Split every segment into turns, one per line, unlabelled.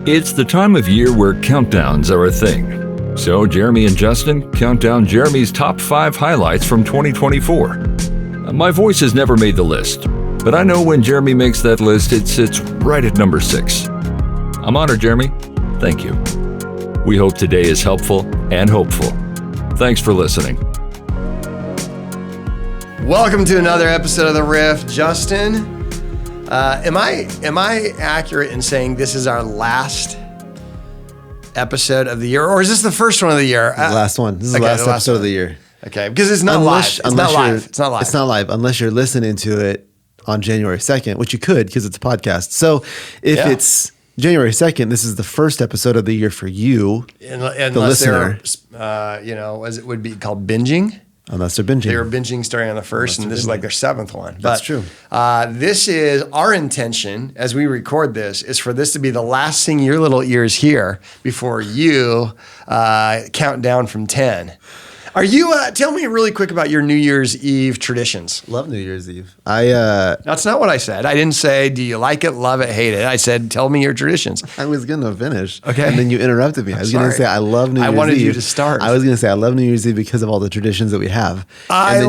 It's the time of year where countdowns are a thing. So Jeremy and Justin count down Jeremy's top 5 highlights from 2024. My voice has never made the list, but I know when Jeremy makes that list, it sits right at number 6. I'm honored, Jeremy. Thank you. We hope today is helpful and hopeful. Thanks for listening.
Welcome to another episode of the Riff. Justin, am I accurate in saying this is our last episode of the year, or is this the first one of the year?
The last one. This is the last episode of the year.
Okay, because it's not live. It's not live. It's not live.
It's not live unless you're listening to it on January 2nd, which you could because it's a podcast. So if it's January 2nd, this is the first episode of the year for you, the listener.
As it would be called binging.
Unless they're binging.
They were binging starting on the first, and this is like their 7th one.
That's true.
This is our intention as we record this is for this to be the last thing your little ears hear before you count down from 10. Are you, tell me really quick about your New Year's Eve traditions.
Love New Year's Eve.
That's not what I said. I didn't say, do you like it, love it, hate it? I said, tell me your traditions.
I was going to finish.
Okay.
And then you interrupted me. I was going to say, I love New Year's Eve.
I wanted you to start.
I was going to say, I love New Year's Eve because of all the traditions that we have.
And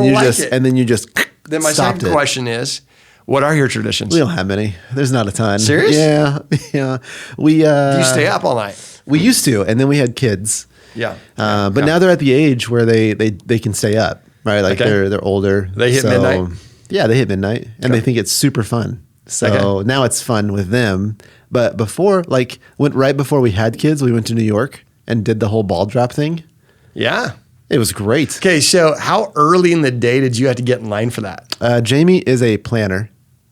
then
you just
Then my
stopped
second question is, what are your traditions?
We don't have many. There's not a ton.
Serious?
Yeah. Do
you stay up all night?
We used to, and then we had kids.
Yeah.
But now they're at the age where they can stay up, right? Like they're older.
They hit midnight?
Yeah, they hit midnight, and they think it's super fun. So now it's fun with them. But before, right before we had kids, we went to New York and did the whole ball drop thing.
Yeah.
It was great.
Okay, so how early in the day did you have to get in line for that?
Jamie is a planner.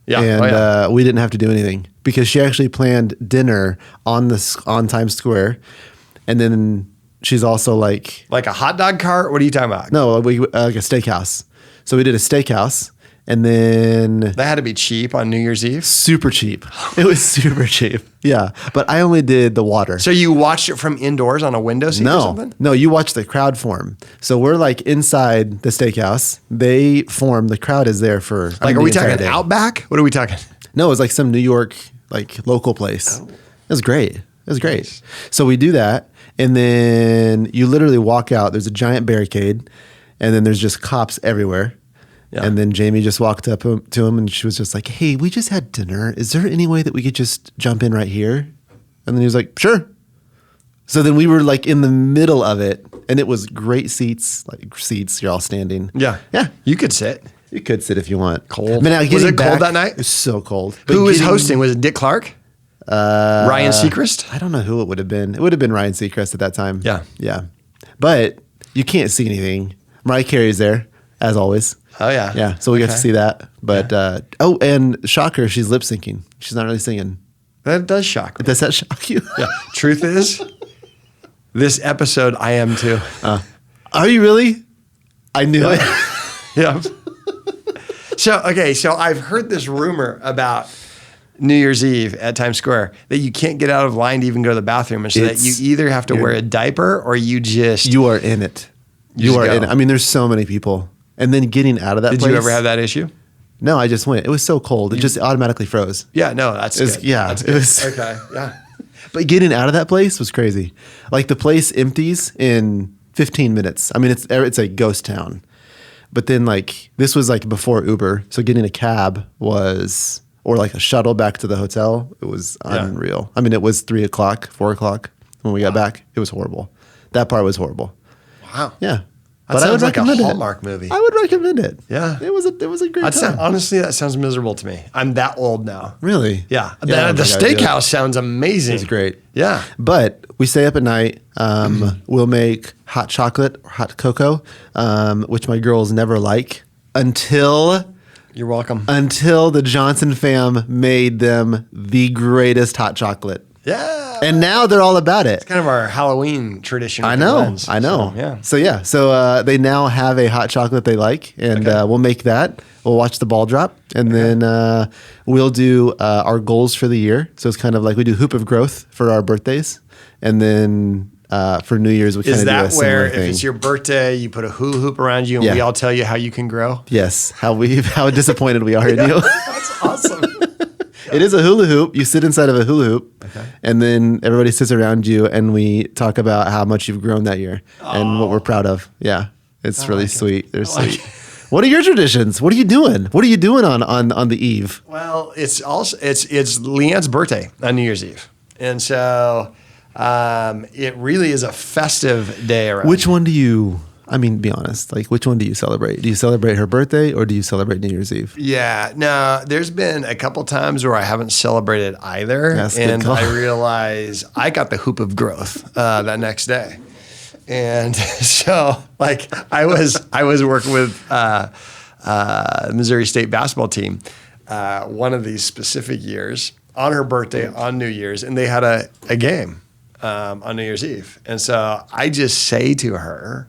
Yeah.
And we didn't have to do anything because she actually planned dinner on Times Square, and then she's also like
a hot dog cart? What are you talking about?
No, like a steakhouse. So we did a steakhouse, and then
that had to be cheap on New Year's Eve.
Super cheap. It was super cheap. Yeah, but I only did the water.
So you watched it from indoors on a window seat or something?
No, you watched the crowd form. So we're like inside the steakhouse. They form. The crowd is there for
are we talking Outback? What are we talking?
No, it was like some New York local place. It was great. It was great. Nice. So we do that. And then you literally walk out. There's a giant barricade, and then there's just cops everywhere. Yeah. And then Jamie just walked up to him, and she was just like, "Hey, we just had dinner. Is there any way that we could just jump in right here?" And then he was like, "Sure." So then we were like in the middle of it, and it was great seats. You're all standing.
Yeah.
Yeah.
You could sit.
You could sit if you want.
Cold. Was it cold that night?
It was so cold.
Who was hosting? Was it Dick Clark? Ryan Seacrest?
I don't know who it would have been. It would have been Ryan Seacrest at that time.
Yeah.
Yeah. But you can't see anything. Mariah Carey's there, as always.
Oh, yeah.
Yeah. So we got to see that. But, and shocker, she's lip syncing. She's not really singing.
That does shock me.
Does that shock you?
Yeah. Truth is, this episode, I am too.
Are you really? I knew it.
Yeah. So I've heard this rumor about New Year's Eve at Times Square that you can't get out of line to even go to the bathroom, and so that you either have to wear a diaper or you are
in it. You are in it. I mean, there's so many people, and then getting out of that.
Did you ever have that issue?
No, I just went. It was so cold; it just automatically froze.
Yeah, no, that's good.
Yeah,
that's
good. It was
okay. Yeah,
but getting out of that place was crazy. Like the place empties in 15 minutes. I mean, it's a ghost town. But then this was before Uber, so getting a cab was. Or a shuttle back to the hotel. It was unreal. I mean, it was 3 o'clock, 4 o'clock when we got back. It was horrible. That part was horrible.
Wow.
Yeah.
But I would recommend a Hallmark movie.
I would recommend it.
Yeah.
It was a great time.
Honestly, that sounds miserable to me. I'm that old now.
Really?
Yeah. The steakhouse sounds amazing.
It's great.
Yeah.
But we stay up at night. We'll make hot chocolate or hot cocoa, which my girls never like until...
You're welcome.
Until the Johnson fam made them the greatest hot chocolate.
Yeah.
And now they're all about it.
It's kind of our Halloween tradition.
I know. So they now have a hot chocolate they like, and we'll make that. We'll watch the ball drop, and then we'll do our goals for the year. So it's kind of like we do Hoop of Growth for our birthdays, and then for New Year's we kind of do a similar thing. Is that where
if it's your birthday, you put a hula hoop around you, and we all tell you how you can grow?
Yes, how disappointed we are in you.
That's awesome.
It is a hula hoop. You sit inside of a hula hoop, and then everybody sits around you, and we talk about how much you've grown that year and what we're proud of. Yeah, it's really sweet. They're sweet. What are your traditions? What are you doing? What are you doing on the eve?
Well, it's Leanne's birthday on New Year's Eve, and so it really is a festive day around.
Which one do you? I mean, be honest. Like, which one do you celebrate? Do you celebrate her birthday or do you celebrate New Year's Eve?
Yeah, no, there's been a couple times where I haven't celebrated either.
That's a good
and
call.
I realize I got the hoop of growth that next day. And so, like, I was working with Missouri State basketball team one of these specific years on her birthday on New Year's, and they had a game on New Year's Eve. And so I just say to her,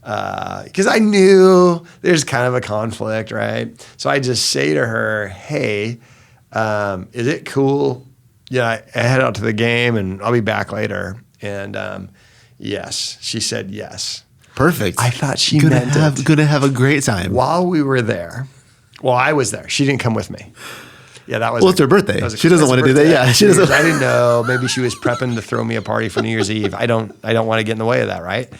because I knew there's kind of a conflict, right? So I just say to her, hey, is it cool? Yeah, I head out to the game and I'll be back later. And yes, she said yes.
Perfect.
I thought she meant it.
Gonna have a great time.
While we were there, well, I was there. She didn't come with me. Yeah, that was.
Well, it's her birthday. She doesn't want to do that. Yeah, she doesn't.
I didn't know. Maybe she was prepping to throw me a party for New Year's Eve. I don't want to get in the way of that, right?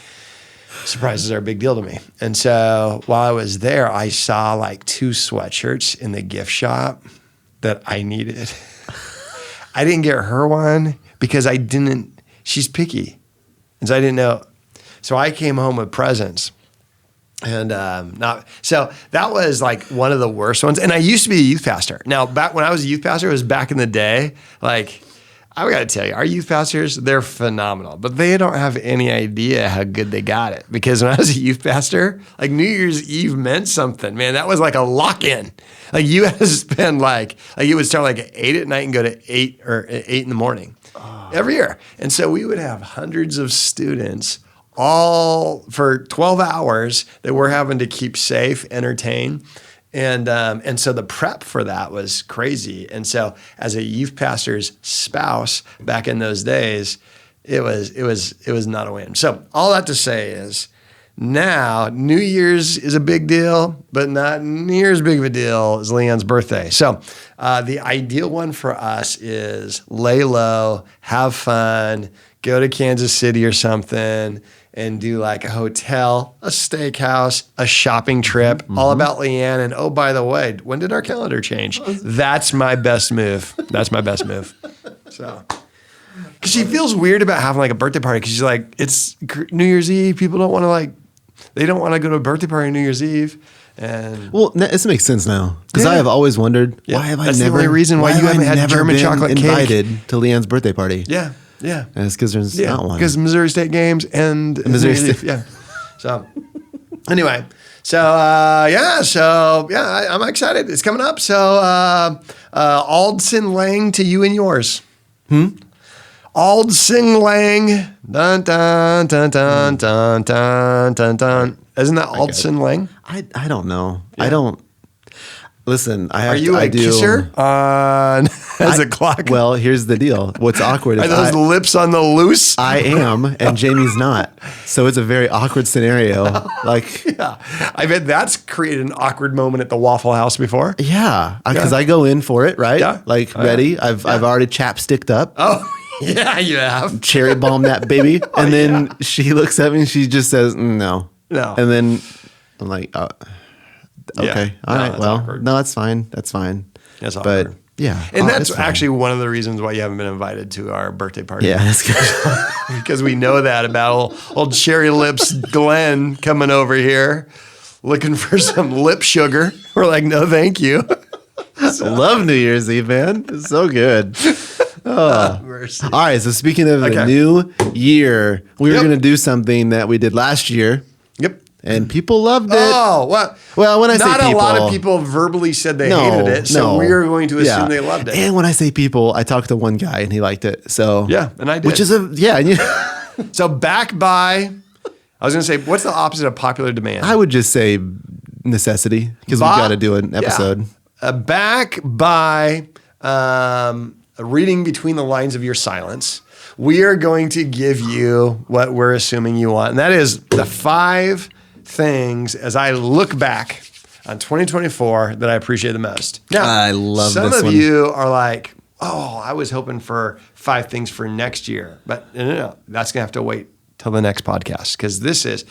Surprises are a big deal to me. And so while I was there, I saw like 2 sweatshirts in the gift shop that I needed. I didn't get her one because she's picky. And so I didn't know. So I came home with presents. And so that was like one of the worst ones. And I used to be a youth pastor. Now, back when I was a youth pastor, it was back in the day, like, I got to tell you, our youth pastors, they're phenomenal, but they don't have any idea how good they got it. Because when I was a youth pastor, like New Year's Eve meant something, man. That was like a lock-in. Like you had to spend like it would start like at 8 at night and go to 8 in the morning every year. And so we would have hundreds of students all for 12 hours that we're having to keep safe, entertain. And so the prep for that was crazy. And so as a youth pastor's spouse back in those days, it was not a win. So all that to say is now New Year's is a big deal, but not near as big of a deal as Leanne's birthday. So the ideal one for us is lay low, have fun, go to Kansas City or something, and do like a hotel, a steakhouse, a shopping trip, all about Leanne. And oh, by the way, when did our calendar change? That's my best move. That's my best move. So, because she feels weird about having like a birthday party because she's like, it's New Year's Eve. People don't want to they don't want to go to a birthday party on New Year's Eve. And
well, this makes sense now because I have always wondered why have I
That's
never.
the only reason why you haven't had German chocolate cake.
Invited to Leanne's birthday party.
Yeah. Yeah.
And it's because there's not one.
Because Missouri State games and
Missouri State.
Yeah. So anyway, I'm excited. It's coming up. So Ald Lang to you and yours. Ald Lang. Dun dun dun dun dun dun dun dun. Isn't that Ald Lang?
I don't know. Yeah. I don't. Listen,
Are you a kisser as a clock?
Well, here's the deal. What's awkward is
Are those lips on the loose?
I am, and Jamie's not. So it's a very awkward scenario.
Yeah, I bet that's created an awkward moment at the Waffle House before.
Yeah, because I go in for it, right?
Yeah.
Ready. I've already chapsticked up.
Oh, yeah, you have.
Cherry bomb that baby. And then she looks at me and she just says, no. And then I'm like, okay. All right. Well,
awkward.
no, that's fine. That's fine.
That's awkward.
But yeah.
And that's actually one of the reasons why you haven't been invited to our birthday party.
Yeah, that's good.
Because we know that about old Cherry Lips Glenn coming over here looking for some lip sugar. We're like, no, thank you.
I love New Year's Eve, man. It's so good. Oh.
Mercy.
All right. So speaking of the new year, we were going to do something that we did last year.
Yep.
And people loved it.
Oh, well,
when I say people,
not a lot of people verbally said they hated it, so we are going to assume they loved it.
And when I say people, I talked to one guy and he liked it. So
yeah, and I did.
Which is
So back by, I was going to say, what's the opposite of popular demand?
I would just say necessity because we got to do an episode.
Yeah. Back by reading between the lines of your silence, we are going to give you what we're assuming you want, and that is the 5 things as I look back on 2024 that I appreciate the most. Now,
I love
some
this
of
one.
you are like, oh, I was hoping for 5 things for next year. But no. That's going to have to wait till the next podcast because this is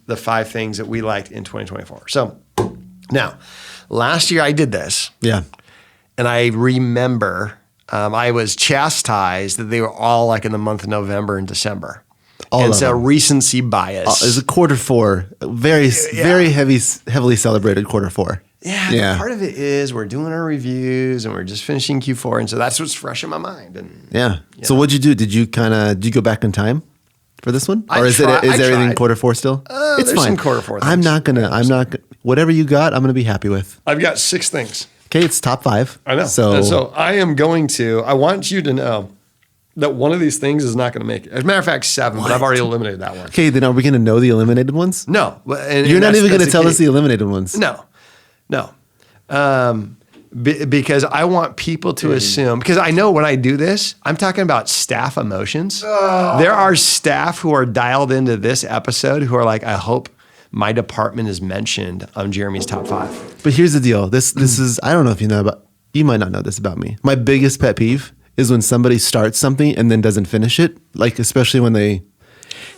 the 5 things that we liked in 2024. So now, last year I did this.
Yeah.
And I remember I was chastised that they were all like in the month of November and December.
All
and
of
so
them.
recency bias.
It was a quarter 4, very heavily celebrated quarter 4.
Yeah. Part of it is we're doing our reviews and we're just finishing Q4. And so that's what's fresh in my mind. And
Yeah. So what'd you do? Did you go back in time for this one?
I
Or is
tried.
everything quarter 4 still? It's
there's
fine.
some quarter 4 things.
I'm not gonna, whatever you got, I'm gonna be happy with.
I've got 6 things.
Okay, it's top 5.
I know.
So,
And so I want you to know that one of these things is not going to make it. As a matter of fact, 7, but I've already eliminated that one.
okay, then are we gonna know the eliminated ones?
No.
You're not even gonna tell us the eliminated ones.
No. Because I want people to assume, because I know when I do this, I'm talking about staff emotions. There are staff who are dialed into this episode who are like, I hope my department is mentioned on Jeremy's top 5.
But here's the deal. This is, I don't know if you might not know this about me. My biggest pet peeve is when somebody starts something and then doesn't finish it. Like, especially when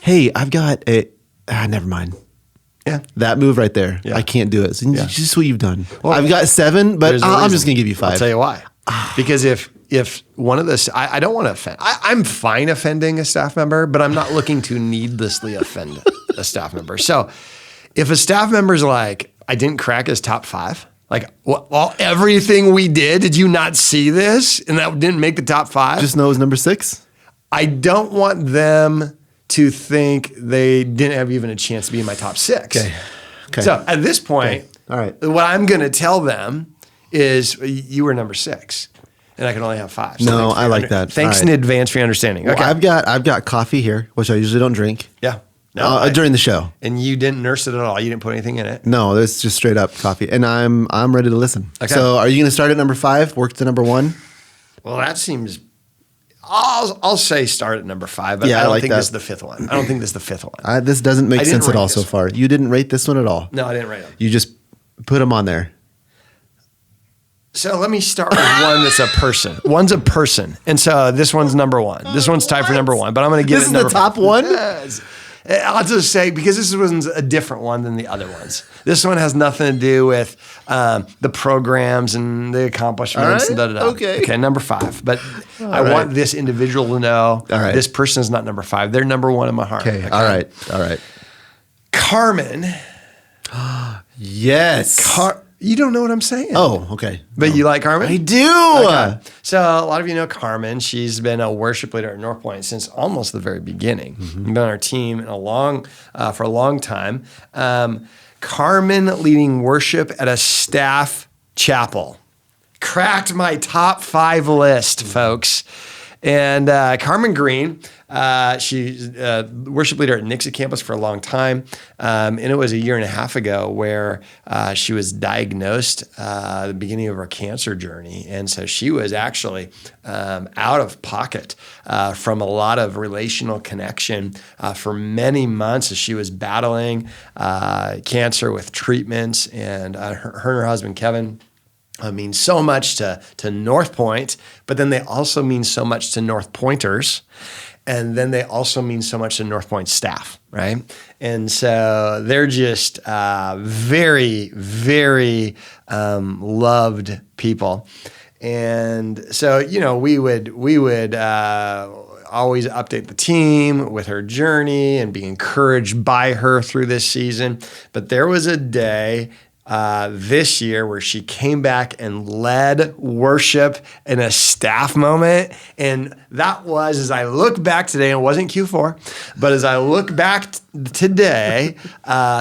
hey, I've got never mind.
Yeah.
That move right there.
Yeah.
I can't do it. So
Yeah.
just what you've done.
Well,
I've got 7, but
There's a
I'm
reason.
just going to give you 5.
I'll tell you why. Because if one of the, I don't want to offend. I'm fine offending a staff member, but I'm not looking to needlessly offend a staff member. So if a staff member's like, I didn't crack his top 5, like everything we did you not see this? And that didn't make the top 5?
Just know it's number 6.
I don't want them to think they didn't have even a chance to be in my top 6.
Okay.
So at this point,
Okay. All right.
what I'm going to tell them is you were number 6 and I can only have 5. So
No,
thanks for
I
your
like that.
Thanks
All
in
right.
advance for your understanding. Okay.
Well, I've got coffee here, which I usually don't drink.
Yeah. No,
During the show.
and you didn't nurse it at all. You didn't put anything in it.
No, it's just straight up coffee, and I'm ready to listen.
Okay.
So, are you going to start at number 5, work to number 1?
Well, that seems. I'll say start at number 5, but
Yeah,
I
I
don't
like
think
that.
this is the 5th one. I don't think this is the 5th one.
This doesn't make
I didn't
sense at
rate
all so
this
far. You didn't rate this one at all.
No, I didn't write them.
You just put them on there.
So let me start with one that's a person. One's a person, and so this one's number 1. This one's tied for number 1, but I'm going to give
This
it
is the
number
top
5.
one?
Yes. I'll just say, because this one's a different one than the other ones. This one has nothing to do with the programs and the accomplishments.
All
And
right.
da-da-da.
Okay,
number 5. But I
right.
want this individual to know
All right.
this person is not number 5. They're number 1 in my heart.
Okay. All right.
Carmen.
Yes.
You don't know what I'm saying.
Oh, okay.
But you like Carmen?
I do.
Okay. So a lot of you know Carmen. She's been a worship leader at North Point since almost the very beginning. Been on our team for a long time. Carmen leading worship at a staff chapel. Cracked my top 5 list, folks. And Carmen Green, she's a worship leader at Nixa campus for a long time. And it was a year and a half ago where she was diagnosed at the beginning of her cancer journey. And so she was actually out of pocket from a lot of relational connection for many months as she was battling cancer with treatments. And her and her husband, Kevin, mean so much to North Point, but then they also mean so much to North Pointers. And then they also mean so much to North Point staff, right? And so they're just very, very loved people. And so, we would always update the team with her journey and be encouraged by her through this season. But there was a day this year where she came back and led worship in a staff moment. And that was, as I look back today, and it wasn't Q4, but as I look back today,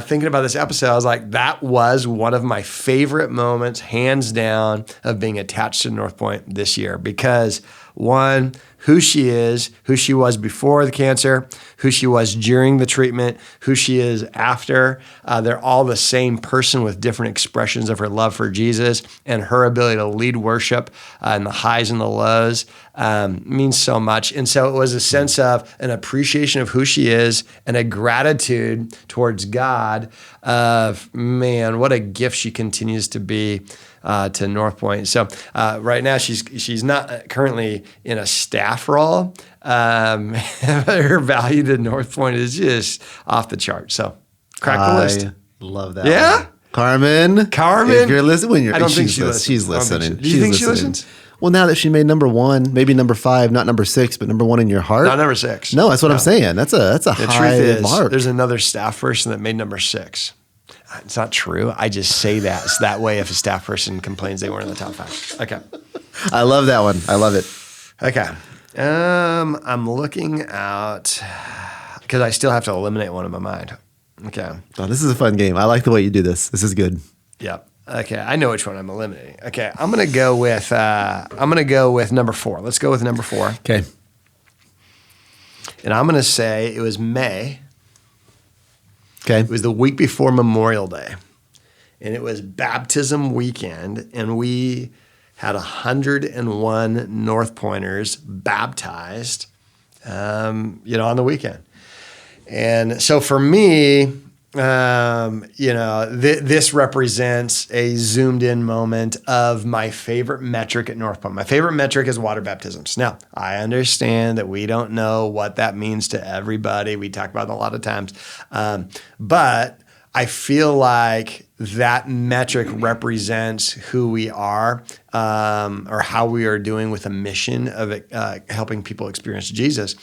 thinking about this episode, I was like, that was one of my favorite moments, hands down, of being attached to North Point this year. Because One, who she is, who she was before the cancer, who she was during the treatment, who she is after. They're all the same person with different expressions of her love for Jesus, and her ability to lead worship in the highs and the lows means so much. And so it was a sense of an appreciation of who she is and a gratitude towards God of, man, what a gift she continues to be to North Point. So right now she's not currently in a staff role. Her value to North Point is just off the chart. So crack the list.
Love that.
Yeah?
One. Carmen.
If
you're listening,
I don't think she listens.
She's listening.
Do you think she listens?
Well, now that she made number 1, maybe number 5, not number 6, but number 1 in your heart.
Not number 6.
No, that's what I'm saying. That's a
The
high
truth is,
mark.
there's another staff person that made number 6. It's not true. I just say that. It's that way if a staff person complains they weren't in the top 5. Okay.
I love that one. I love it.
Okay. I'm looking out because I still have to eliminate one in my mind. Okay.
Oh, this is a fun game. I like the way you do this. This is good.
Yep. Okay. I know which one I'm eliminating. Okay. I'm gonna go with number 4. Let's go with number 4.
Okay.
And I'm gonna say it was May.
Okay.
It was the week before Memorial Day, and it was baptism weekend, and we had 101 North Pointers baptized, on the weekend. And so for me, this represents a zoomed in moment of my favorite metric at North Point. My favorite metric is water baptisms. Now, I understand that we don't know what that means to everybody. We talk about it a lot of times. But I feel like that metric represents who we are, or how we are doing with a mission of helping people experience Jesus.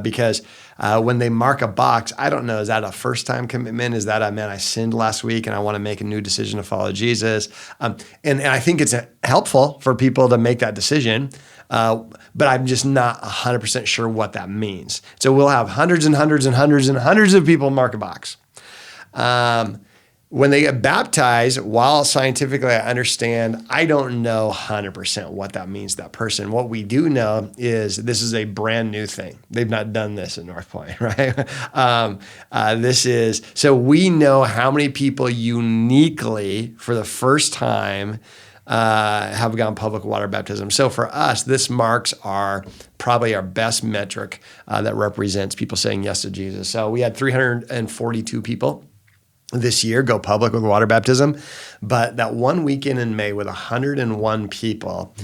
Because when they mark a box, I don't know, is that a first-time commitment? Is that, I sinned last week and I want to make a new decision to follow Jesus? And I think it's helpful for people to make that decision, but I'm just not 100% sure what that means. So we'll have hundreds and hundreds and hundreds and hundreds of people mark a box. When they get baptized, while scientifically I understand, I don't know 100% what that means to that person. What we do know is this is a brand new thing. They've not done this at North Point, right? So we know how many people uniquely, for the first time, have gone public water baptism. So for us, this marks probably our best metric that represents people saying yes to Jesus. So we had 342 people this year go public with water baptism, but that one weekend in May with 101 people,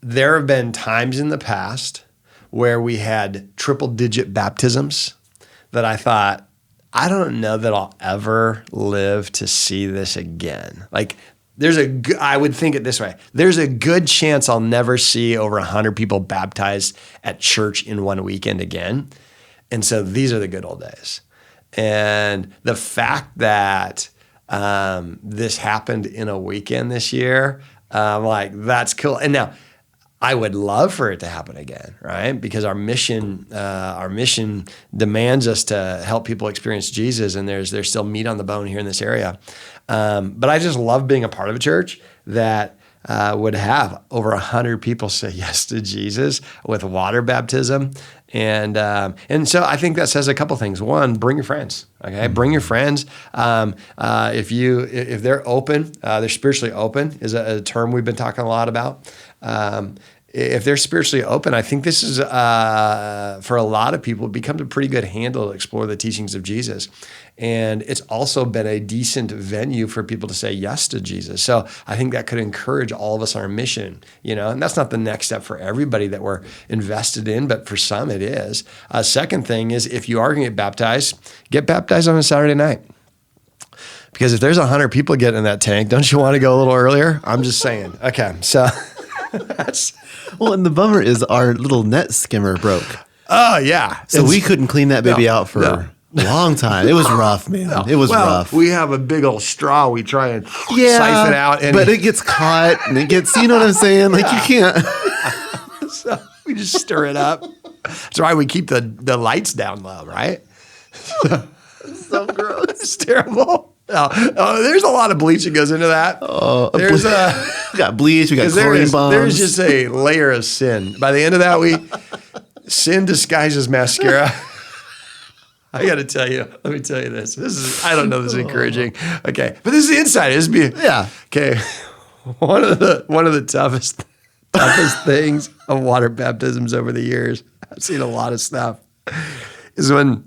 there have been times in the past where we had triple-digit baptisms that I thought, I don't know that I'll ever live to see this again. Like, I would think it this way. There's a good chance I'll never see over 100 people baptized at church in one weekend again. And so these are the good old days. And the fact that this happened in a weekend this year, I'm like, that's cool. And now, I would love for it to happen again, right? Because our mission demands us to help people experience Jesus, and there's still meat on the bone here in this area. But I just love being a part of a church that would have over 100 people say yes to Jesus with water baptism. And so I think that says a couple things. One, bring your friends. Okay, bring your friends. If they're open, they're spiritually open is a term we've been talking a lot about. If they're spiritually open, I think this is for a lot of people, it becomes a pretty good handle to explore the teachings of Jesus. And it's also been a decent venue for people to say yes to Jesus. So I think that could encourage all of us on our mission, and that's not the next step for everybody that we're invested in, but for some it is. Second thing is, if you are going to get baptized on a Saturday night. Because if there's 100 people getting in that tank, don't you want to go a little earlier? I'm just saying. Okay, so that's...
Well, and the bummer is our little net skimmer broke.
Oh, yeah.
So we couldn't clean that baby out for a long time. It was rough, man. It was rough.
We have a big old straw. We try and siphon out.
But it gets caught and it gets, you know what I'm saying? Like you can't.
So we just stir it up. That's why we keep the lights down low, right?
So gross.
It's terrible. There's a lot of bleach that goes into that. There's
We got bleach. We got chlorine bombs.
there's just a layer of sin. By the end of that, sin disguises mascara. I got to tell you. Let me tell you this. I don't know. This is encouraging. Okay, but this is the inside.
Yeah.
Okay. One of the toughest things of water baptisms over the years. I've seen a lot of stuff. Is when,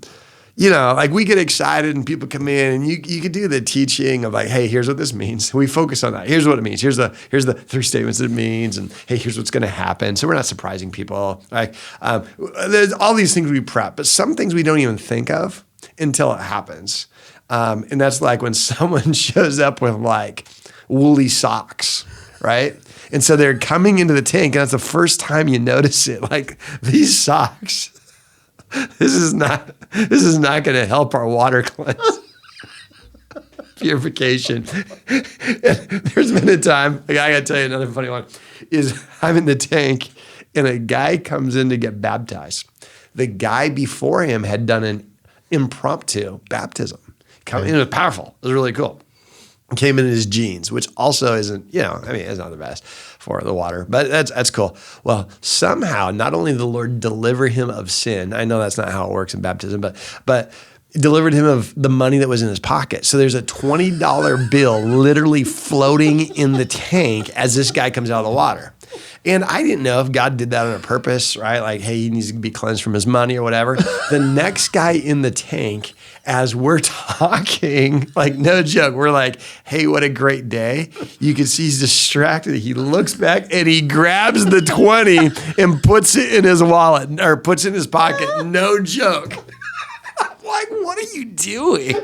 like we get excited and people come in and you could do the teaching of like, hey, here's what this means. We focus on that. Here's what it means. Here's the 3 statements that it means. And hey, here's what's going to happen. So we're not surprising people. Like there's all these things we prep, but some things we don't even think of until it happens. And that's like when someone shows up with like woolly socks, right? And so they're coming into the tank and that's the first time you notice it. Like these socks. This is not going to help our water cleanse. Purification. There's been a time, I got to tell you another funny one, is I'm in the tank and a guy comes in to get baptized. The guy before him had done an impromptu baptism. It was powerful. It was really cool. Came in his jeans, which also isn't, it's not the best for the water, but that's cool. Well, somehow, not only did the Lord deliver him of sin, I know that's not how it works in baptism, but delivered him of the money that was in his pocket. So there's a $20 bill literally floating in the tank as this guy comes out of the water. And I didn't know if God did that on a purpose, right? Like, hey, he needs to be cleansed from his money or whatever. The next guy in the tank, as we're talking, like no joke, we're like, hey, what a great day. You can see he's distracted. He looks back and he grabs the 20 and puts it in his wallet or puts it in his pocket. No joke. I'm like, what are you doing?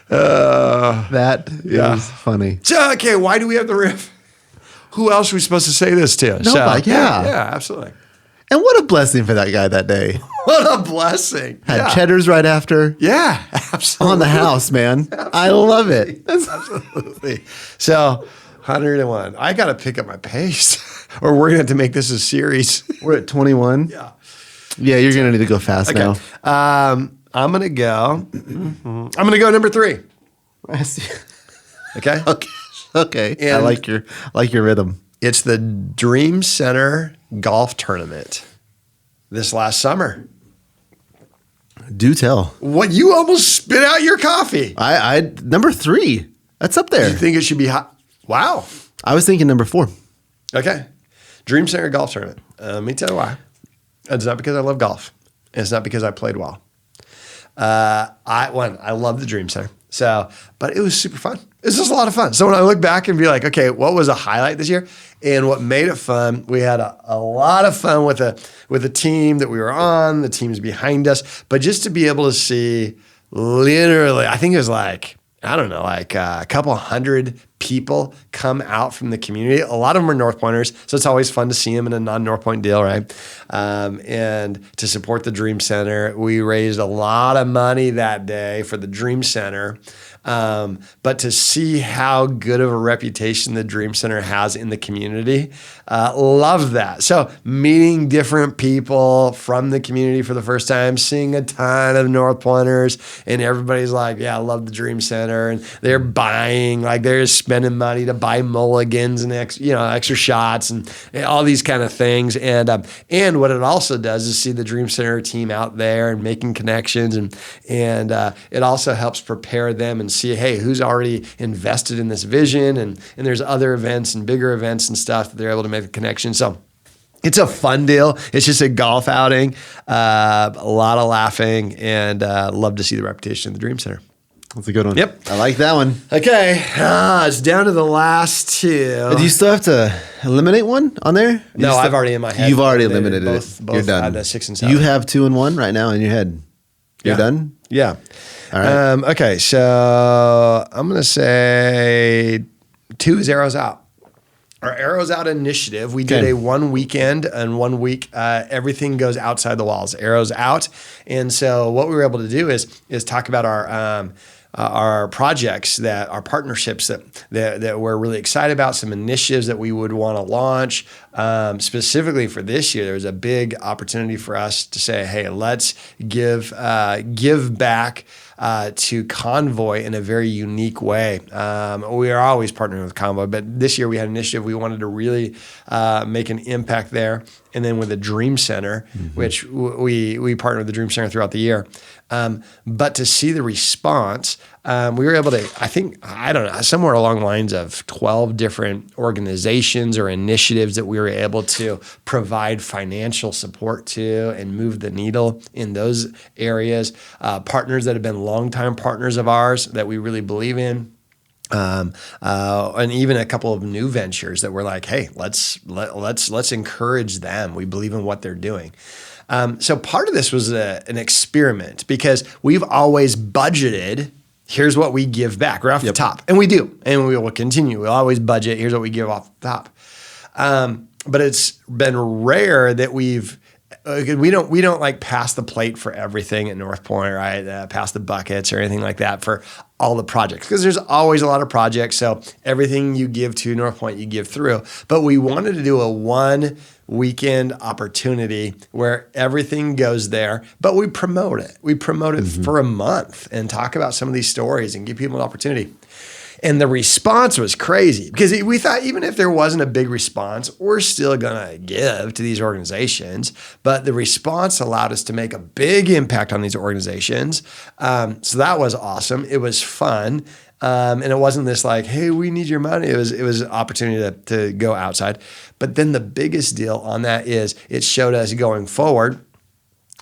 That is funny.
So, okay, why do we have the riff? Who else are we supposed to say this to? Yeah, absolutely.
And what a blessing for that guy that day.
What a blessing.
Had cheddars right after.
Yeah, absolutely.
On the house, man. I love it.
Absolutely. So, 101. I got to pick up my pace or we're going to have to make this a series.
We're at 21.
Yeah.
Yeah, you're going to need to go fast now.
I'm going to go number 3.
I see.
Okay?
Okay.
And
I like your rhythm.
It's the Dream Center golf tournament this last summer.
Do tell.
What, you almost spit out your coffee.
I number 3. That's up there.
You think it should be hot? Wow.
I was thinking number 4.
Okay. Dream Center golf tournament. Let me tell you why. It's not because I love golf. And it's not because I played well. I love the Dream Center. So, but it was super fun. It was just a lot of fun. So when I look back and be like, okay, what was a highlight this year? And what made it fun, we had a lot of fun with the team that we were on, the teams behind us. But just to be able to see literally, I think it was like, I don't know, like a couple hundred people come out from the community. A lot of them are North Pointers, so it's always fun to see them in a non-North Point deal, right? And to support the Dream Center, we raised a lot of money that day for the Dream Center. But to see how good of a reputation the Dream Center has in the community, love that. So meeting different people from the community for the first time, seeing a ton of North Pointers, and everybody's like, yeah, I love the Dream Center. And they're buying, like they're spending money to buy mulligans and extra shots and all these kind of things. And what it also does is see the Dream Center team out there and making connections, and it also helps prepare them and see, hey, who's already invested in this vision, and there's other events and bigger events and stuff that they're able to make a connection. So it's a fun deal. It's just a golf outing, a lot of laughing, and love to see the reputation of the Dream Center.
That's a good one.
Yep.
I like that one.
Okay. It's down to the last 2.
But do you still have to eliminate one on there?
No, I've already in my head.
You've already eliminated
both,
it. You're done.
6 and 7.
You have 2 and 1 right now in your head. You're done?
Yeah.
All right.
Okay, so I'm going to say 2 zeros out. our Arrows Out initiative. We did
Okay.
a 1 weekend and 1 week. Everything goes outside the walls. Arrows Out. And so what we were able to do is talk about our projects, that our partnerships that we're really excited about, some initiatives that we would want to launch. Specifically for this year, there was a big opportunity for us to say, hey, let's give back to Convoy in a very unique way. We are always partnering with Convoy, but this year we had an initiative. We wanted to really make an impact there. And then with the Dream Center, which we partner with the Dream Center throughout the year. But to see the response, we were able to, I don't know, somewhere along the lines of 12 different organizations or initiatives that we were able to provide financial support to and move the needle in those areas. Partners that have been longtime partners of ours that we really believe in. And even a couple of new ventures that we're like, hey, let's encourage them. We believe in what they're doing. So part of this was an experiment because we've always budgeted. Here's what we give back right off the top, and we do, and we will continue. We'll always budget. Here's what we give off the top. But it's been rare that we don't like pass the plate for everything at North Point, right? Pass the buckets or anything like that for all the projects, because there's always a lot of projects. So everything you give to North Point, you give through. But we wanted to do a 1 weekend opportunity where everything goes there, but we promote it. We promote it for a month and talk about some of these stories and give people an opportunity. And the response was crazy because we thought even if there wasn't a big response, we're still going to give to these organizations. But the response allowed us to make a big impact on these organizations. So that was awesome. It was fun. And it wasn't this like, hey, we need your money. It was an opportunity to go outside. But then the biggest deal on that is it showed us going forward,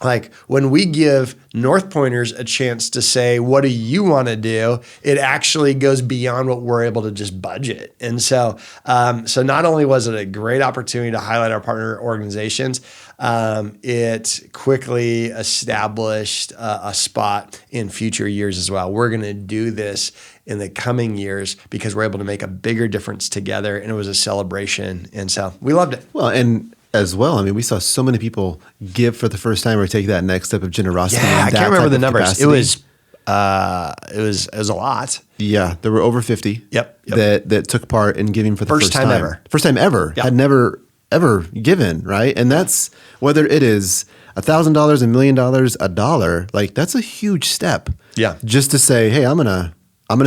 like when we give North Pointers a chance to say, what do you want to do? It actually goes beyond what we're able to just budget. And so not only was it a great opportunity to highlight our partner organizations, it quickly established a spot in future years as well. We're going to do this in the coming years because we're able to make a bigger difference together, and it was a celebration. And so we loved it.
Well, and as well, I mean, we saw so many people give for the first time or take that next step of generosity.
Yeah, I
and that
can't remember
type
the
of
numbers.
capacity.
It was a lot.
Yeah, there were over 50
Yep.
that took part in giving for the first time
ever.
First time ever.
Yep.
Had never ever given, right? And that's whether it is $1,000, $1 million, $1, like that's a huge step.
Yeah.
Just to say, hey, I'm gonna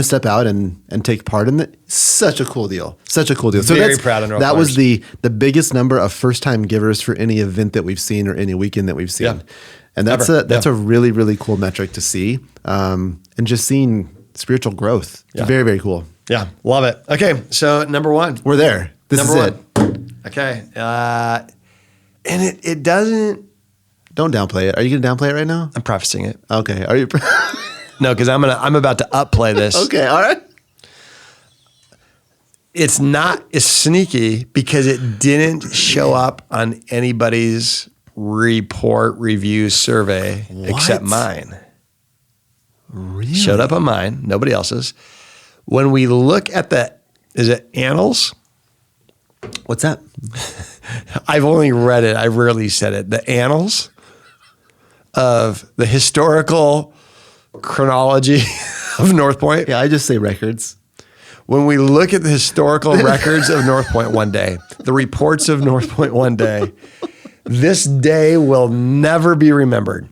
step out and take part in it. Such a cool deal. Such a cool deal. So
Very proud of North
that was
Pointers.
the biggest number of first time givers for any event that we've seen or any weekend that we've seen.
Yeah.
And that's
Ever.
a really, really cool metric to see. And just seeing spiritual growth.
Yeah.
Very, very cool.
Yeah, love it. Okay, so number one.
We're there. This
Number
is
one.
it.
Okay. And it doesn't.
Don't downplay it. Are you going to downplay it right now?
I'm prefacing it.
Okay. Are you?
No, because I'm about to upplay this.
Okay. All right.
It's not as sneaky because it didn't show up on anybody's report, review, survey except mine.
Really?
Showed up on mine, nobody else's. When we look at is it annals?
What's that?
I've only read it. I rarely said it. The annals of the historical chronology of North Point.
Yeah, I just say records.
When we look at the historical records of North Point one day, the reports of North Point one day, this day will never be remembered.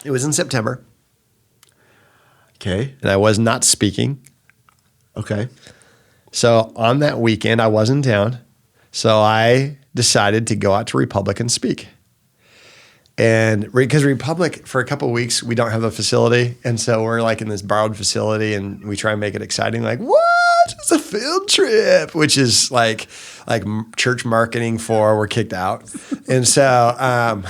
It was in September,
Okay.
and I was not speaking.
Okay.
So on that weekend, I was in town. So I decided to go out to Republic and speak. And because Republic, for a couple of weeks, we don't have a facility. And so we're like in this borrowed facility and we try and make it exciting. Like, what? It's a field trip, which is like church marketing for we're kicked out. And so I'm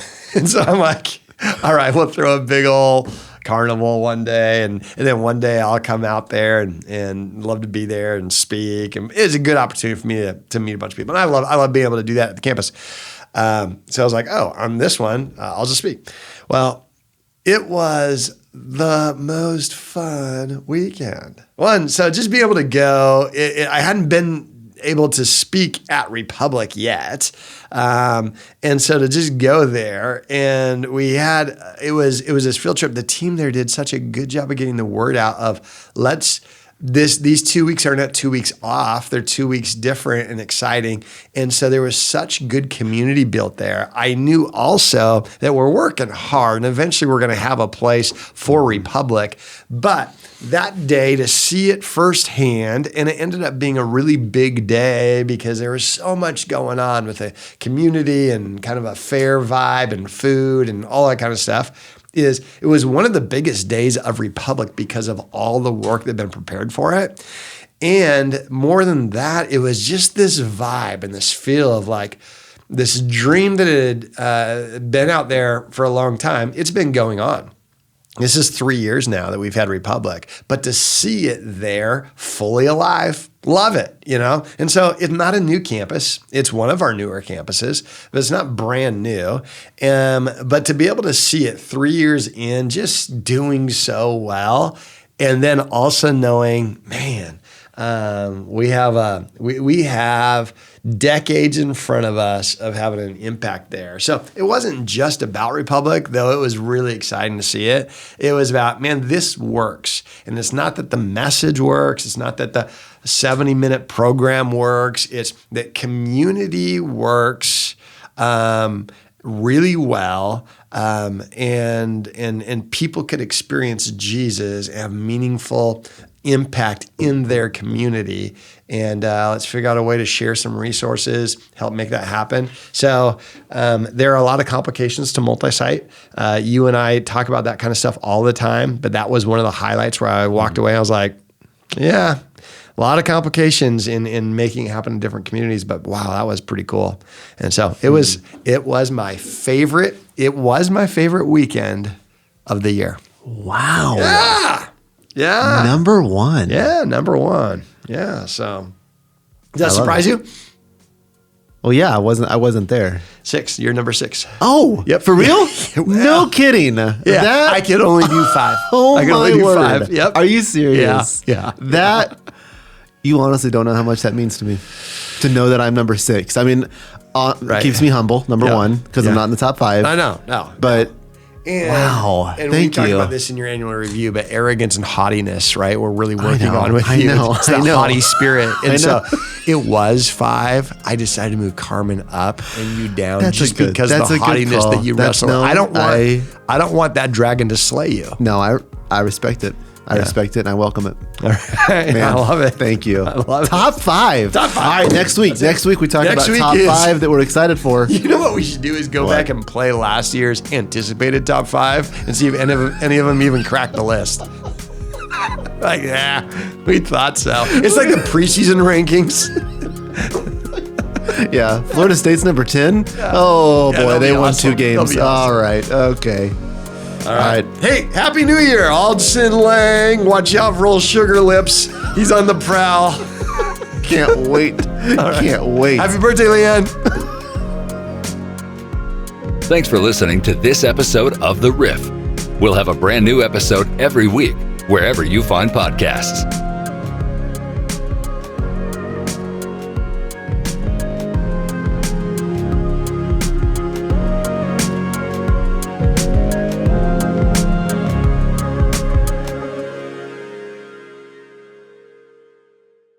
like, all right, we'll throw a big old carnival one day. And then one day I'll come out there and love to be there and speak. And it's a good opportunity for me to meet a bunch of people. And I love being able to do that at the campus. So I was like, oh, on this one, I'll just speak. Well, it was the most fun weekend. So just be able to go, I hadn't been able to speak at Republic yet. And so to just go there, and we had, it was this field trip. The team there did such a good job of getting the word out of these 2 weeks are not 2 weeks off. They're 2 weeks different and exciting. And so there was such good community built there. I knew also that we're working hard and eventually we're going to have a place for Republic. But that day, to see it firsthand, and it ended up being a really big day because there was so much going on with the community and kind of a fair vibe and food and all that kind of stuff. It was one of the biggest days of Republic because of all the work that had been prepared for it. And more than that, it was just this vibe and this feel of like this dream that had been out there for a long time. It's been going on. This is 3 years now that we've had Republic, but to see it there fully alive, love it, you know? And so it's not a new campus. It's one of our newer campuses, but it's not brand new. But to be able to see it 3 years in, just doing so well, and then also knowing, man, we have decades in front of us of having an impact there. So it wasn't just about Republic, though it was really exciting to see it. It was about, man, this works. And it's not that the message works. It's not that the 70-minute program works. It's that community works really well. And people could experience Jesus and have meaningful impact in their community. And let's figure out a way to share some resources, help make that happen. So there are a lot of complications to multi-site. You and I talk about that kind of stuff all the time, but that was one of the highlights where I walked away. I was like, yeah, a lot of complications in making it happen in different communities, but wow, that was pretty cool. And so it was my favorite weekend of the year.
Wow.
Yeah.
Number one.
Yeah, number one. Yeah. So does that surprise you?
Well, yeah, I wasn't there.
6. You're number 6.
Oh,
yep.
For real? No kidding.
Yeah. I could only do 5.
Oh,
I could only do 5. Yep.
Are you serious?
Yeah.
That, you honestly don't know how much that means to me. To know that I'm number 6. I mean,
Right.
keeps me humble, number one, because I'm not in the top 5.
I know. No.
But
wow. And we
Thank
talked
you.
about this in your annual review, but arrogance and haughtiness, right? We're really working on with you.
I know.
It's that haughty spirit. And
I
so
know.
it was 5. I decided to move Carmen up and you down because
that's
of
a
the
good
haughtiness
call.
that you
That's-
wrestle.
no,
I don't want that dragon to slay you.
No, I respect it. I respect it and I welcome it.
All right.
Man,
I love it.
Thank you.
I love it.
Top 5.
Top 5.
All right, next week. Next week we talk about top 5 that we're excited for.
You know what we should do is go back and play last year's anticipated top 5 and see if any of them even cracked the list. Like, yeah, we thought so. It's like the preseason rankings.
Yeah, Florida State's number 10. Oh
Yeah,
boy,
they'll
they
be
won
awesome.
2 games.
They'll be awesome.
All right, okay. All right.
Hey, Happy New Year, Aldson Lang. Watch out for old Sugar Lips. He's on the prowl.
Can't wait. Can't wait.
Happy birthday, Leanne.
Thanks for listening to this episode of The Riff. We'll have a brand new episode every week, wherever you find podcasts.